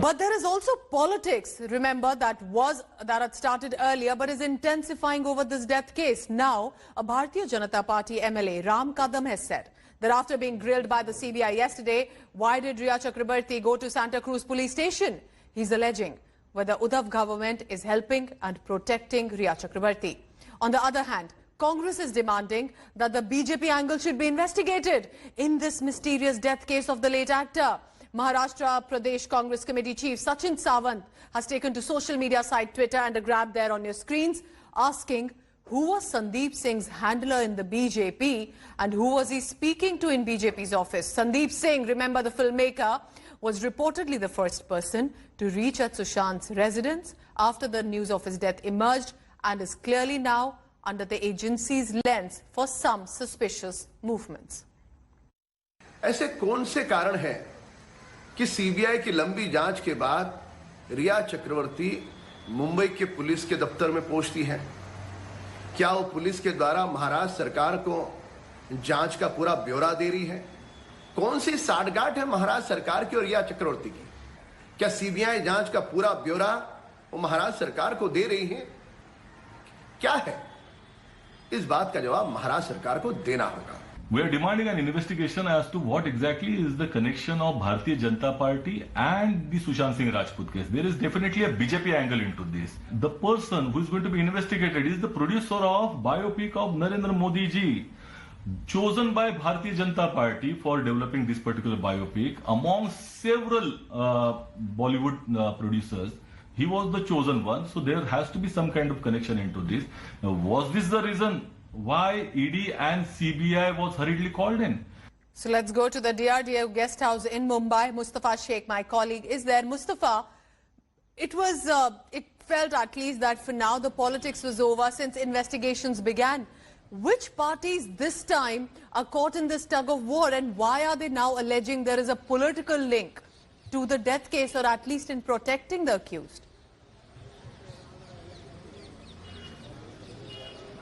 But there is also politics, remember, that had started earlier but is intensifying over this death case. Now, a Bharatiya Janata Party MLA, Ram Kadam, has said that after being grilled by the CBI yesterday, why did Riya Chakrabarti go to Santa Cruz police station? He's alleging whether Uddhav government is helping and protecting Riya Chakrabarti. On the other hand, Congress is demanding that the BJP angle should be investigated in this mysterious death case of the late actor. Maharashtra Pradesh Congress Committee Chief Sachin Sawant has taken to social media site Twitter, and a grab there on your screens, asking who was Sandeep Singh's handler in the BJP and who was he speaking to in BJP's office. Sandeep Singh, remember the filmmaker, was reportedly the first person to reach at Sushant's residence after the news of his death emerged, and is clearly now under the agency's lens for some suspicious movements. ऐसे कौन से कारण हैं कि CBI की लंबी जांच के बाद रिया चक्रवर्ती मुंबई के पुलिस के दफ्तर में पहुंचती है? क्या वो पुलिस के द्वारा महाराष्ट्र सरकार को जांच का पूरा ब्यौरा दे रही है? कौन सी साठगांठ है महाराष्ट्र सरकार की और रिया चक्रवर्ती की? क्या सीबीआई जांच का पूरा ब्यौरा वो महाराष्ट्र सरकार को दे रही है? क्या है? इस बात का जवाब महाराष्ट्र सरकार को देना होगा. We are demanding an investigation as to what exactly is the connection of Bharatiya Janata Party and the Sushant Singh Rajput case. There is definitely a BJP angle into this. The person who is going to be investigated is the producer of biopic of Narendra Modi ji, chosen by Bharatiya Janata Party for developing this particular biopic among several Bollywood producers. He was the chosen one, so there has to be some kind of connection into this. Now, was this the reason why ED and CBI was hurriedly called in? So let's go to the DRDO guest house in Mumbai. Mustafa Sheikh, my colleague, is there. Mustafa, it felt at least that for now the politics was over since investigations began. Which parties this time are caught in this tug of war, and why are they now alleging there is a political link to the death case, or at least in protecting the accused?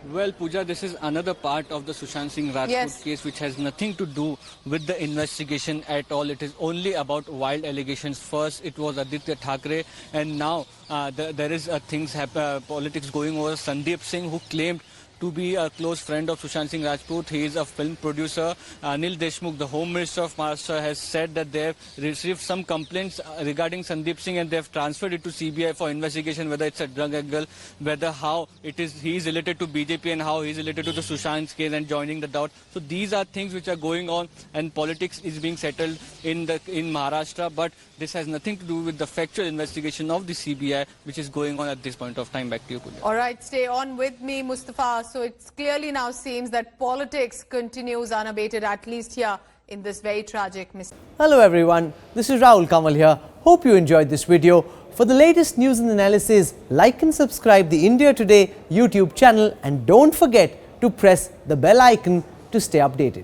Well, Pooja, this is another part of the Sushant Singh Rajput case which has nothing to do with the investigation at all. It is only about wild allegations. First, it was Aditya Thackeray, and now there is politics going over Sandeep Singh, who claimed to be a close friend of Sushant Singh Rajput. He is a film producer. Anil Deshmukh, the Home Minister of Maharashtra, has said that they have received some complaints regarding Sandeep Singh, and they have transferred it to CBI for investigation, whether it's a drug angle, whether he is related to BJP and how he is related to the Sushant's case, and joining the doubt. So these are things which are going on, and politics is being settled in Maharashtra, but this has nothing to do with the factual investigation of the CBI, which is going on at this point of time. Back to you, Pooja. All right, stay on with me, Mustafa. So it clearly now seems that politics continues unabated, at least here in this very tragic mistake. Hello everyone, this is Rahul Kamal here. Hope you enjoyed this video. For the latest news and analysis, like and subscribe the India Today YouTube channel, and don't forget to press the bell icon to stay updated.